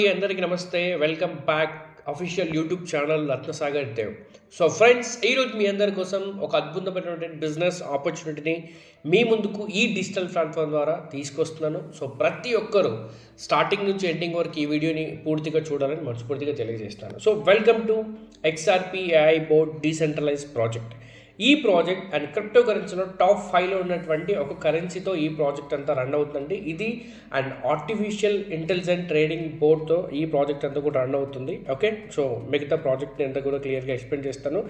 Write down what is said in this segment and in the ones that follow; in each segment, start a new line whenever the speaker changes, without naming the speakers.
అందరికీ నమస్తే. Welcome back official YouTube channel Ratnasagar Dev. So friends, ఈరోజు మీ అందరి కోసం ఒక అద్భుతమైనటువంటి బిజినెస్ ఆపర్చునిటీని మీ ముందుకు ఈ డిజిటల్ ప్లాట్ఫామ్ ద్వారా తీసుకొస్తున్నాను. సో ప్రతి ఒక్కరూ స్టార్టింగ్ నుంచి ఎండింగ్ వరకు ఈ వీడియోని పూర్తిగా చూడాలని మనస్ఫూర్తిగా తెలియజేస్తాను. So welcome to XRP AI board decentralise project. ఈ ప్రాజెక్ట్ అండ్ క్రిప్టో కరెన్సీలో టాప్ 5లో ఉన్నటువంటి ఒక కరెన్సీతో ఈ ప్రాజెక్ట్ అంతా రన్ అవుతుందండి. ఇది అండ్ ఆర్టిఫిషియల్ ఇంటెలిజెంట్ ట్రేడింగ్ బోర్డ్తో ఈ ప్రాజెక్ట్ అంతా కూడా రన్ అవుతుంది. ఓకే, సో మిగతా ప్రాజెక్ట్ని అంతా కూడా క్లియర్గా ఎక్స్ప్లెయిన్ చేస్తాను.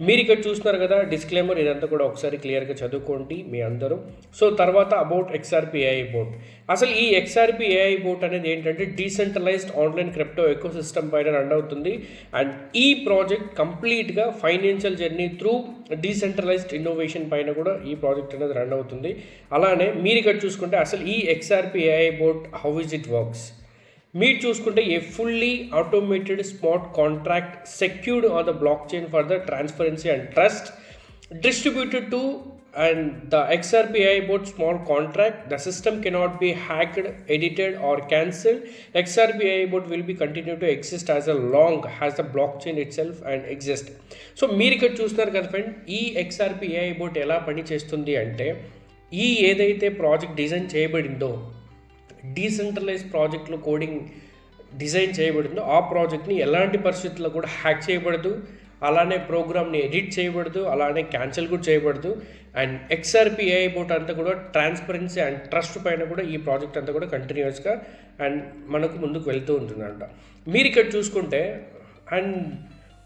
మీరు ఇక్కడ చూస్తున్నారు కదా డిస్క్లైమర్, ఇదంతా కూడా ఒకసారి క్లియర్గా చదువుకోండి మీ అందరూ. సో తర్వాత అబౌట్ XRP AI బోర్డ్. అసలు ఈ XRP AI బోర్డ్ అనేది ఏంటంటే decentralised online crypto eco system పైన రన్ అవుతుంది. అండ్ ఈ ప్రాజెక్ట్ కంప్లీట్గా financial journey through decentralised innovation పైన కూడా ఈ ప్రాజెక్ట్ అనేది రన్ అవుతుంది. అలానే మీరు ఇక్కడ చూసుకుంటే అసలు ఈ XRP AI board how is it works. మీరు చూసుకుంటే ఏ fully automated smart contract secured on the block chain for the transparency and trust distributed to and the XRP AI board small contract. The system cannot be hacked, edited or cancelled. XRP AI board will be continue to exist as a long as the blockchain itself and exist. So మీరు ఇక్కడ చూస్తున్నారు కదా friend, ఈ XRP AI board ఎలా పని చేస్తుంది అంటే ఈ ఏదైతే ప్రాజెక్ట్ డిజైన్ చేయబడిందో డీసెంట్రలైజ్ ప్రాజెక్ట్లో కోడింగ్ డిజైన్ చేయబడిందో ఆ ప్రాజెక్ట్ని ఎలాంటి పరిస్థితుల్లో కూడా హ్యాక్ చేయబడదు, అలానే ప్రోగ్రామ్ని ఎడిట్ చేయబడదు, అలానే క్యాన్సిల్ కూడా చేయబడదు. అండ్ XRP AI బోర్డ్ అంతా కూడా ట్రాన్స్పరెన్సీ అండ్ ట్రస్ట్ పైన కూడా ఈ ప్రాజెక్ట్ అంతా కూడా కంటిన్యూస్గా అండ్ మనకు ముందుకు వెళ్తూ ఉంటుందంట. మీరు ఇక్కడ చూసుకుంటే అండ్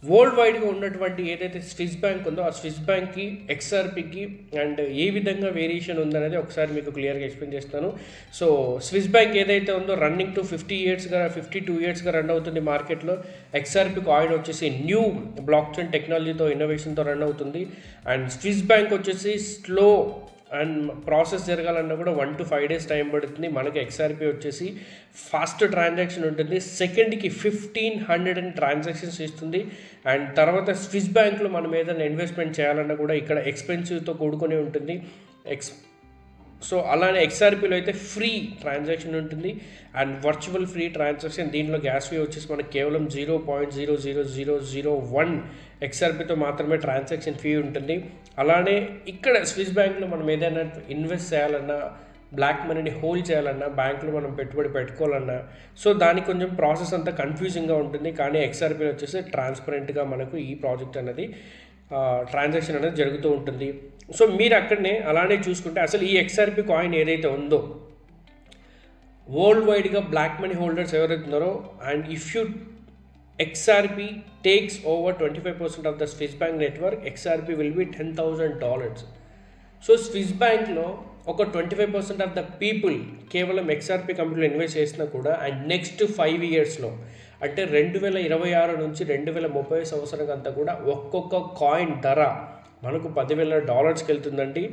వరల్డ్ వైడ్గా ఉన్నటువంటి ఏదైతే స్విస్ బ్యాంక్ ఉందో ఆ స్విస్ బ్యాంక్కి XRPకి అండ్ ఏ విధంగా వేరియేషన్ ఉందనేది ఒకసారి మీకు క్లియర్గా ఎక్స్ప్లెయిన్ చేస్తాను. సో స్విస్ బ్యాంక్ ఏదైతే ఉందో రన్నింగ్ టు 52 ఇయర్స్గా రన్ అవుతుంది మార్కెట్లో. XRP కాయిన్ వచ్చేసి న్యూ బ్లాక్ చైన్ టెక్నాలజీతో ఇన్నోవేషన్తో రన్ అవుతుంది. అండ్ స్విస్ బ్యాంక్ వచ్చేసి స్లో అండ్ ప్రాసెస్ జరగాలన్నా కూడా 1 to 5 days టైం పడుతుంది. మనకి XRP వచ్చేసి ఫాస్ట్ ట్రాన్సాక్షన్ ఉంటుంది, సెకండ్కి 1500 ట్రాన్సాక్షన్స్ ఇస్తుంది. అండ్ తర్వాత స్విస్ బ్యాంక్లో మనం ఏదైనా ఇన్వెస్ట్మెంట్ చేయాలన్నా కూడా ఇక్కడ ఎక్స్పెన్సివ్తో కూడుకొని ఉంటుంది. సో అలానే XRPలో అయితే ఫ్రీ ట్రాన్సాక్షన్ ఉంటుంది అండ్ వర్చువల్ ఫ్రీ ట్రాన్సాక్షన్. దీంట్లో గ్యాస్ ఫీ వచ్చేసి మనకి కేవలం 0.00001 XRPతో మాత్రమే ట్రాన్సాక్షన్ ఫీ ఉంటుంది. అలానే ఇక్కడ స్విస్ బ్యాంక్లో మనం ఏదైనా ఇన్వెస్ట్ చేయాలన్నా, బ్లాక్ మనీని హోల్డ్ చేయాలన్నా, బ్యాంకులో మనం పెట్టుబడి పెట్టుకోవాలన్నా సో దానికి కొంచెం ప్రాసెస్ అంతా కన్ఫ్యూజింగ్గా ఉంటుంది. కానీ XRPలో వచ్చేసి ట్రాన్స్పరెంట్గా మనకు ఈ ప్రాజెక్ట్ అనేది ట్రాన్సాక్షన్ అనేది జరుగుతూ ఉంటుంది. సో మీరు అక్కడనే అలానే చూసుకుంటే అసలు ఈ XRP కాయిన్ ఏదైతే ఉందో వరల్డ్ వైడ్గా బ్లాక్ మనీ హోల్డర్స్ ఎవరైతే ఉన్నారో and if you XRP takes over 25% of the Swiss bank network, XRP will be $10,000. So Swiss బ్యాంక్లో ఒక 25% ఆఫ్ ద పీపుల్ కేవలం XRP కంపెనీలో ఇన్వెస్ట్ చేసినా కూడా అండ్ నెక్స్ట్ 5 yearsలో అంటే 2026 నుంచి 2030 సంవత్సరం అంతా కూడా ఒక్కొక్క కాయిన్ ధర మనకు $10,000కి వెళ్తుందండి.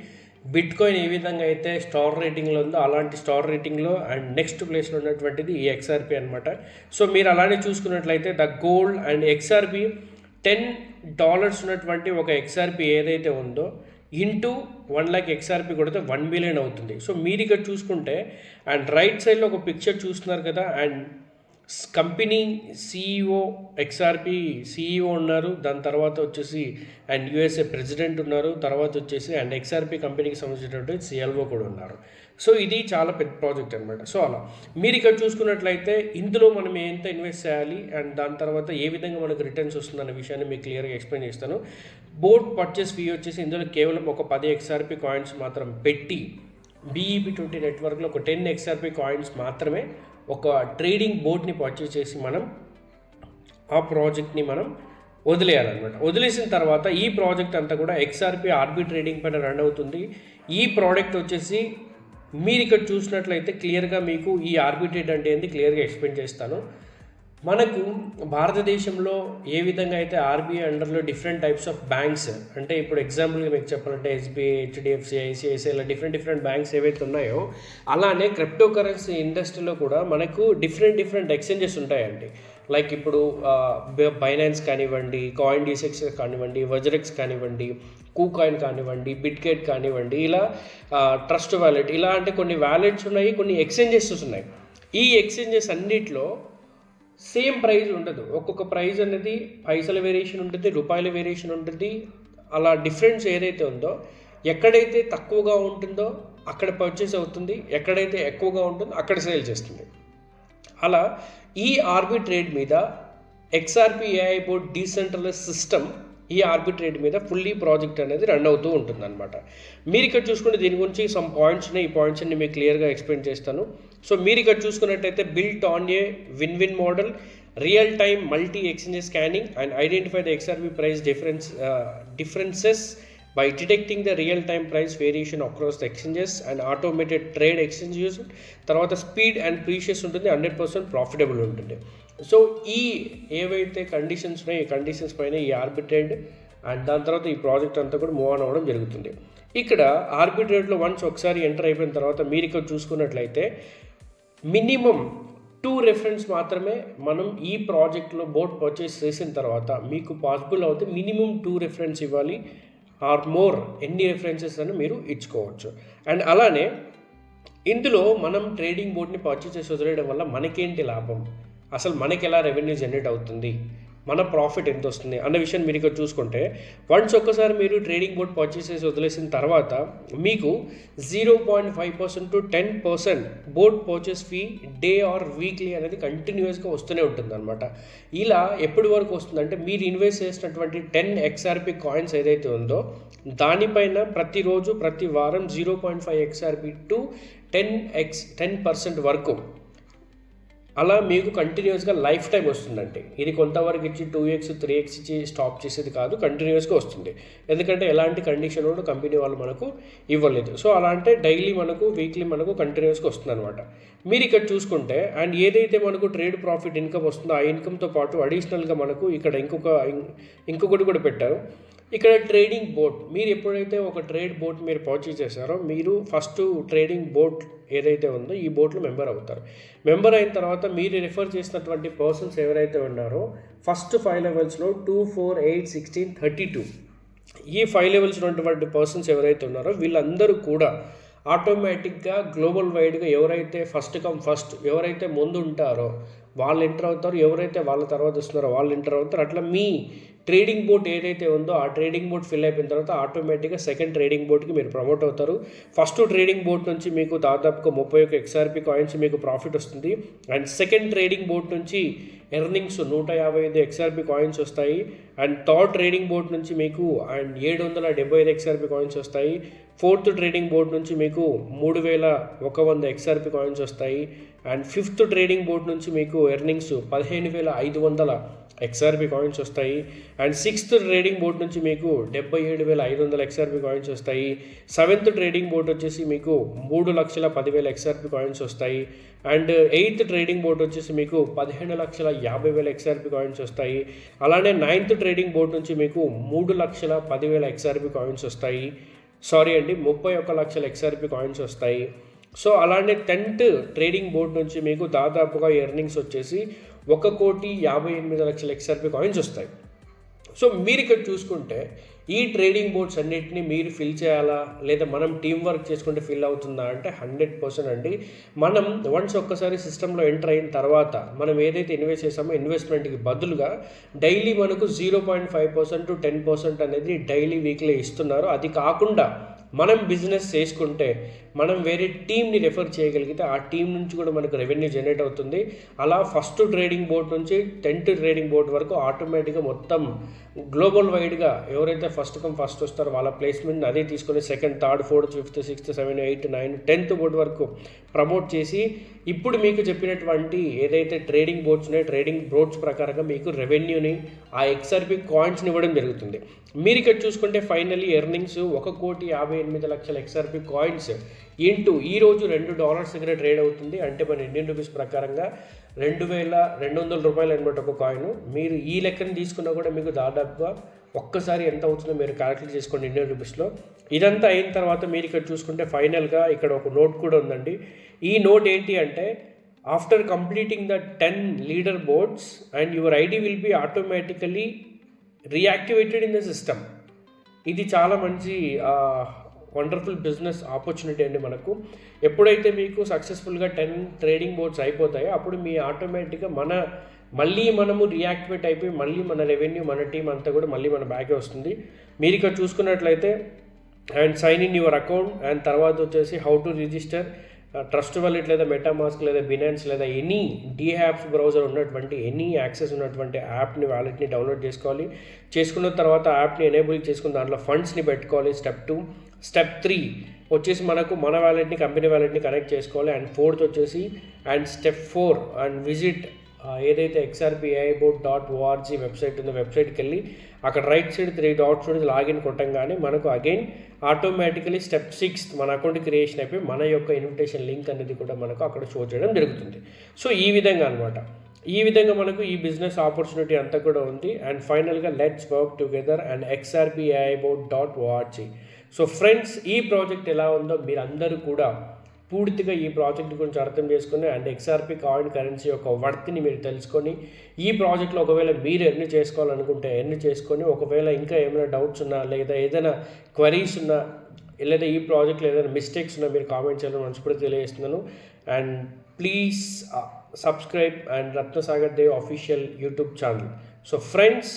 బిట్ కాయిన్ ఏ విధంగా అయితే స్టార్ రేటింగ్లో ఉందో అలాంటి స్టార్ రేటింగ్లో అండ్ నెక్స్ట్ ప్లేస్లో ఉన్నటువంటిది ఈ XRP అనమాట. సో మీరు అలానే చూసుకున్నట్లయితే ద గోల్డ్ అండ్ XRP $10 ఉన్నటువంటి ఒక XRP ఏదైతే ఉందో ఇంటూ 1 lakh XRP కొడితే 1 billion అవుతుంది. సో మీరు ఇక్కడ చూసుకుంటే అండ్ రైట్ సైడ్లో ఒక పిక్చర్ చూస్తున్నారు కదా and company CEO XRP CEO ఉన్నారు, దాని తర్వాత వచ్చేసి అండ్ USA ప్రెసిడెంట్ ఉన్నారు, తర్వాత వచ్చేసి అండ్ XRP కంపెనీకి సంబంధించినటువంటి CLO కూడా ఉన్నారు. సో ఇది చాలా పెద్ద ప్రాజెక్ట్ అనమాట. సో అలా మీరు ఇక్కడ చూసుకున్నట్లయితే ఇందులో మనం ఎంత ఇన్వెస్ట్ చేయాలి అండ్ దాని తర్వాత ఏ విధంగా మనకు రిటర్న్స్ వస్తుందన్న విషయాన్ని మీకు క్లియర్గా ఎక్స్ప్లెయిన్ చేస్తాను. బోర్డ్ పర్చేస్ ఫీ వచ్చేసి ఇందులో కేవలం ఒక 10 XRP కాయిన్స్ మాత్రం పెట్టి BEP20 నెట్వర్క్లో ఒక 10 XRP కాయిన్స్ మాత్రమే ఒక ట్రేడింగ్ బోర్డ్ని పర్చేస్ చేసి మనం ఆ ప్రాజెక్ట్ని మనం వదిలేయాలన్నమాట. వదిలేసిన తర్వాత ఈ ప్రాజెక్ట్ అంతా కూడా XRP ఆర్బీ ట్రేడింగ్ పైన రన్ అవుతుంది. ఈ ప్రోడక్ట్ వచ్చేసి మీరు ఇక్కడ చూసినట్లయితే క్లియర్గా మీకు ఈ ఆర్బిట్రేట్ అంటే ఏంటి క్లియర్గా ఎక్స్ప్లెయిన్ చేస్తాను. మనకు భారతదేశంలో ఏ విధంగా అయితే RBI అండర్లో డిఫరెంట్ టైప్స్ ఆఫ్ బ్యాంక్స్ అంటే ఇప్పుడు ఎగ్జాంపుల్గా మీకు చెప్పాలంటే SBI, HDFC, ICICI ఇలా డిఫరెంట్ బ్యాంక్స్ ఏవైతే ఉన్నాయో అలానే క్రిప్టో కరెన్సీ ఇండస్ట్రీలో కూడా మనకు డిఫరెంట్ ఎక్స్చేంజెస్ ఉంటాయండి. లైక్ ఇప్పుడు బైనాన్స్ కానివ్వండి, కాయిన్ డీసెక్స్ కానివ్వండి, వజ్రెక్స్ కానివ్వండి, కూకాయిన్ కానివ్వండి, బిట్గేట్ కానివ్వండి, ఇలా ట్రస్ట్ వ్యాలెట్ ఇలా అంటే కొన్ని వ్యాలెట్స్ ఉన్నాయి, కొన్ని ఎక్స్చేంజెస్ ఉన్నాయి. ఈ ఎక్స్చేంజెస్ అన్నిట్లో సేమ్ ప్రైస్ ఉండదు. ఒక్కొక్క ప్రైస్ అనేది పైసల వేరియేషన్ ఉంటుంది, రూపాయల వేరియేషన్ ఉంటుంది. అలా డిఫరెన్స్ ఏదైతే ఉందో, ఎక్కడైతే తక్కువగా ఉంటుందో అక్కడ పర్చేస్ అవుతుంది, ఎక్కడైతే ఎక్కువగా ఉంటుందో అక్కడ సేల్ చేస్తుంది. అలా ఈ ఆర్బిట్రేట్ మీద XRP AI board decentralise system ఈ ఆర్బిట్రేట్ మీద ఫుల్లీ ప్రాజెక్ట్ అనేది రన్ అవుతూ ఉంటుంది అనమాట. మీరు ఇక్కడ చూసుకుంటే దీని గురించి సమ్ పాయింట్స్ ఉన్నాయి. ఈ పాయింట్స్ అన్ని మీకు క్లియర్గా ఎక్స్ప్లెయిన్ చేస్తాను. సో మీరు ఇక్కడ చూసుకున్నట్టయితే built on a win model, real time multi exchange scanning and identify the XRP price differences by detecting the real time price variation across the exchanges and automated trade exchanges. తర్వాత speed and precious ఉంటుంది, 100% profitable ఉంటుంది. So ఈ ఏవైతే conditions ఉన్నాయో ఈ conditions పైన ఈ ఆర్బిట్రేట్ and దాని తర్వాత ఈ ప్రాజెక్ట్ అంతా కూడా మూవ్ ఆన్ అవ్వడం జరుగుతుంది. ఇక్కడ ఆర్బిట్రేట్లో వన్స్ ఒకసారి ఎంటర్ అయిపోయిన తర్వాత మీరు ఇక్కడ చూసుకున్నట్లయితే మినిమం 2 రెఫరెన్స్ మాత్రమే మనం ఈ ప్రాజెక్ట్లో బోట్ పర్చేస్ చేసిన తర్వాత మీకు పాసిబుల్ అవుతే మినిమం 2 రెఫరెన్స్ ఇవ్వాలి ఆర్ మోర్ ఎన్ని రెఫరెన్సెస్ అని మీరు ఇచ్చుకోవచ్చు. అండ్ అలానే ఇందులో మనం ట్రేడింగ్ బోర్డ్ని పర్చేస్ చేసి వదిలేయడం వల్ల మనకేంటి లాభం, అసలు మనకి ఎలా రెవెన్యూ జనరేట్ అవుతుంది, మన ప్రాఫిట్ ఎంత వస్తుంది అన్న విషయం మీరు ఇక్కడ చూసుకుంటే, వన్స్ ఒక్కసారి మీరు ట్రేడింగ్ బోర్డ్ పర్చేస్ చేసి వదిలేసిన తర్వాత మీకు 0.5% to 10% board purchase fee day or weekly అనేది కంటిన్యూస్గా వస్తూనే ఉంటుంది అనమాట. ఇలా ఎప్పటి వరకు వస్తుందంటే మీరు ఇన్వెస్ట్ చేసినటువంటి 10 XRP కాయిన్స్ ఏదైతే ఉందో దానిపైన ప్రతిరోజు ప్రతి వారం 0.5 XRP టు 10% వరకు అలా మీకు కంటిన్యూస్గా లైఫ్ టైం వస్తుందండి. ఇది కొంతవరకు ఇచ్చి 2x 3x ఇచ్చి స్టాప్ చేసేది కాదు, కంటిన్యూస్గా వస్తుంది. ఎందుకంటే ఎలాంటి కండిషన్ కూడా కంపెనీ వాళ్ళు మనకు ఇవ్వలేదు. సో అలా అంటే డైలీ మనకు వీక్లీ మనకు కంటిన్యూస్గా వస్తుంది అనమాట. మీరు ఇక్కడ చూసుకుంటే అండ్ ఏదైతే మనకు ట్రేడ్ ప్రాఫిట్ ఇన్కమ్ వస్తుందో ఆ ఇన్కమ్తో పాటు అడిషనల్గా మనకు ఇక్కడ ఇంకొకటి కూడా పెట్టారు. ఇక్కడ ట్రేడింగ్ బోట్, మీరు ఎప్పుడైతే ఒక ట్రేడ్ బోట్ మీరు పర్చేస్ చేశారో మీరు ఫస్ట్ ట్రేడింగ్ బోట్ ఏదైతే ఉందో ఈ బోట్లో మెంబర్ అవుతారు. మెంబర్ అయిన తర్వాత మీరు రిఫర్ చేసినటువంటి పర్సన్స్ ఎవరైతే ఉన్నారో ఫస్ట్ 5 లెవెల్స్లో 2, 4, 8, 16, 32 ఈ 5 లెవెల్స్ ఉన్నటువంటి పర్సన్స్ ఎవరైతే ఉన్నారో వీళ్ళందరూ కూడా ఆటోమేటిక్గా గ్లోబల్ వైడ్గా ఎవరైతే ఫస్ట్ ఎవరైతే ముందు ఉంటారో వాళ్ళు ఎంటర్ అవుతారు, ఎవరైతే వాళ్ళ తర్వాత వస్తున్నారో వాళ్ళు ఎంటర్ అవుతారు. అట్లా మీ ట్రేడింగ్ బోట్ ఏదైతే ఉందో ఆ ట్రేడింగ్ బోట్ ఫిల్ అయిపోయిన తర్వాత ఆటోమేటిక్గా సెకండ్ ట్రేడింగ్ బోట్కి మీరు ప్రమోట్ అవుతారు. ఫస్ట్ ట్రేడింగ్ బోట్ నుంచి మీకు దాదాపుగా 31 XRP కాయిన్స్ మీకు ప్రాఫిట్ వస్తుంది. అండ్ సెకండ్ ట్రేడింగ్ బోట్ నుంచి ఎర్నింగ్స్ 155 XRP కాయిన్స్ వస్తాయి. అండ్ థర్డ్ ట్రేడింగ్ బోట్ నుంచి మీకు అండ్ 775 XRP కాయిన్స్ వస్తాయి. ఫోర్త్ ట్రేడింగ్ బోట్ నుంచి మీకు 3100 XRP కాయిన్స్ వస్తాయి. అండ్ ఫిఫ్త్ ట్రేడింగ్ బోట్ నుంచి మీకు ఎర్నింగ్స్ 15500 XRP కాయిన్స్ వస్తాయి. అండ్ సిక్స్త్ ట్రేడింగ్ బోట్ నుంచి మీకు 77500 XRP కాయిన్స్ వస్తాయి. సెవెంత్ ట్రేడింగ్ బోట్ వచ్చేసి మీకు 3,10,000 XRP కాయిన్స్ వస్తాయి. అండ్ ఎయిత్ ట్రేడింగ్ బోట్ వచ్చేసి మీకు 15,50,000 XRP కాయిన్స్ వస్తాయి. అలానే నైన్త్ ట్రేడింగ్ బోట్ నుంచి మీకు 3,10,000 XRP కాయిన్స్ వస్తాయి. 31,00,000 XRP కాయిన్స్ వస్తాయి. సో అలానే 10th ట్రేడింగ్ బోర్డ్ నుంచి మీకు దాదాపుగా ఎర్నింగ్స్ వచ్చేసి 1,58,00,000 XRP కాయిన్స్ వస్తాయి. సో మీరు ఇక్కడ చూసుకుంటే ఈ ట్రేడింగ్ బోర్డ్స్ అన్నిటిని మీరు ఫిల్ చేయాలా లేదా మనం టీం వర్క్ చేసుకుంటే ఫిల్ అవుతుందా అంటే 100% అండి. మనం వన్స్ ఒక్కసారి సిస్టంలో ఎంటర్ అయిన తర్వాత మనం ఏదైతే ఇన్వెస్ట్ చేసామో ఇన్వెస్ట్మెంట్కి బదులుగా డైలీ మనకు 0.5% to 10% అనేది డైలీ వీక్లీ ఇస్తున్నారు. అది కాకుండా మనం బిజినెస్ చేసుకుంటే మనం వేరే టీంని రెఫర్ చేయగలిగితే ఆ టీం నుంచి కూడా మనకు రెవెన్యూ జనరేట్ అవుతుంది. అలా ఫస్ట్ ట్రేడింగ్ బోర్డ్ నుంచి 10th ట్రేడింగ్ బోర్డ్ వరకు ఆటోమేటిక్గా మొత్తం గ్లోబల్ వైడ్గా ఎవరైతే ఫస్ట్ వస్తారో వాళ్ళ ప్లేస్మెంట్ని అదే తీసుకొని second, third, fourth, fifth, sixth, 7, 8, 9, 10th board వరకు ప్రమోట్ చేసి ఇప్పుడు మీకు చెప్పినటువంటి ఏదైతే ట్రేడింగ్ బోర్డ్స్ ఉన్నాయో ట్రేడింగ్ బోర్డ్స్ ప్రకారంగా మీకు రెవెన్యూని ఆ XRP కాయిన్స్ని ఇవ్వడం జరుగుతుంది. మీరు ఇక్కడ చూసుకుంటే finally earnings 1,58,00,000 XRP coins into ఈరోజు $2 దగ్గర ట్రేడ్ అవుతుంది. అంటే మన ఇండియన్ రూపీస్ ప్రకారంగా 2,200 రూపాయలు అనమాట ఒక కాయిన్. మీరు ఈ లెక్కను తీసుకున్నా కూడా మీకు దాదాపుగా ఒక్కసారి ఎంత అవుతుందో మీరు క్యాలిక్యులేట్ చేసుకోండి ఇండియన్ రూపీస్లో. ఇదంతా అయిన తర్వాత మీరు ఇక్కడ చూసుకుంటే ఫైనల్గా ఇక్కడ ఒక నోట్ కూడా ఉందండి. ఈ నోట్ ఏంటి అంటే after completing the 10 leader boards and your ID will be automatically reactivated in the system. ఇది చాలా మంచి వండర్ఫుల్ బిజినెస్ ఆపర్చునిటీ అండి. మనకు ఎప్పుడైతే మీకు సక్సెస్ఫుల్గా 10 ట్రేడింగ్ బోర్డ్స్ అయిపోతాయో అప్పుడు మీ ఆటోమేటిక్గా మన మళ్ళీ మనము రీయాక్టివేట్ అయిపోయి మళ్ళీ మన రెవెన్యూ మన టీం అంతా కూడా మళ్ళీ మన బ్యాకే వస్తుంది. మీరు ఇక్కడ చూసుకున్నట్లయితే and sign in your account and తర్వాత వచ్చేసి how to register trust wallet లేదా మెటామాస్క్ లేదా బినాన్స్ లేదా ఎనీ యాప్స్ బ్రౌజర్ ఉన్నటువంటి ఎనీ యాక్సెస్ ఉన్నటువంటి యాప్ని వ్యాలెట్ని డౌన్లోడ్ చేసుకోవాలి. చేసుకున్న తర్వాత యాప్ని ఎనేబుల్ చేసుకుని దాంట్లో ఫండ్స్ని పెట్టుకోవాలి. స్టెప్ 2. స్టెప్ 3 వచ్చేసి మనకు మన వ్యాలెట్ని కంపెనీ వ్యాలెట్ని కనెక్ట్ చేసుకోవాలి. అండ్ 4th వచ్చేసి అండ్ స్టెప్ 4 అండ్ విజిట్ ఏదైతే xrpaiboard.org వెబ్సైట్ ఉందో వెబ్సైట్కి వెళ్ళి అక్కడ రైట్ సైడ్ 3 డాట్స్ ఉంటుంది, లాగిన్ కొట్టంగానే మనకు అగైన్ ఆటోమేటికలీ స్టెప్ 6 మన అకౌంట్ క్రియేషన్ అయిపోయి మన యొక్క ఇన్విటేషన్ లింక్ అనేది కూడా మనకు అక్కడ షో చేయడం జరుగుతుంది. సో ఈ విధంగా అనమాట, ఈ విధంగా మనకు ఈ బిజినెస్ ఆపర్చునిటీ అంతా కూడా ఉంది. అండ్ ఫైనల్గా let's work together and xrpaiboard.org. So friends, ఈ ప్రాజెక్ట్ ఎలా ఉందో మీరందరూ కూడా పూర్తిగా ఈ ప్రాజెక్ట్ గురించి అర్థం చేసుకుని అండ్ XRP కాయిన్ కరెన్సీ యొక్క వర్త్ని మీరు తెలుసుకొని ఈ ప్రాజెక్ట్లో ఒకవేళ మీరు ఎర్న్ చేసుకోవాలనుకుంటే ఎర్న్ చేసుకొని, ఒకవేళ ఇంకా ఏమైనా డౌట్స్ ఉన్నా లేదా ఏదైనా క్వరీస్ ఉన్నా లేదా ఈ ప్రాజెక్ట్లో ఏదైనా మిస్టేక్స్ ఉన్నా మీరు కామెంట్ చేయాలని మనస్ఫూర్తిగా తెలియజేస్తున్నాను. And please subscribe and Ratnasagar Dev official YouTube channel. So friends,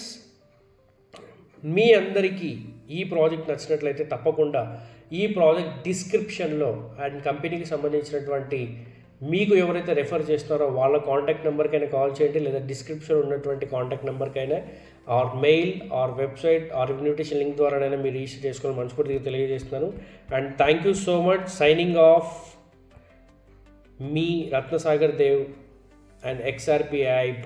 మీ అందరికీ ఈ ప్రాజెక్ట్ నచ్చినట్లయితే తప్పకుండా ఈ ప్రాజెక్ట్ డిస్క్రిప్షన్లో అండ్ కంపెనీకి సంబంధించినటువంటి మీకు ఎవరైతే రెఫర్ చేస్తున్నారో వాళ్ళ కాంటాక్ట్ నెంబర్కైనా కాల్ చేయండి, లేదా డిస్క్రిప్షన్ ఉన్నటువంటి కాంటాక్ట్ నెంబర్కైనా or mail or website or invitation link ద్వారానైనా మీరు రిజిస్టర్ చేసుకొని మనస్ఫూర్తిగా తెలియజేస్తున్నాను. And thank you so much. Signing off, మీ రత్నసాగర్ దేవ్ అండ్ XRPAI.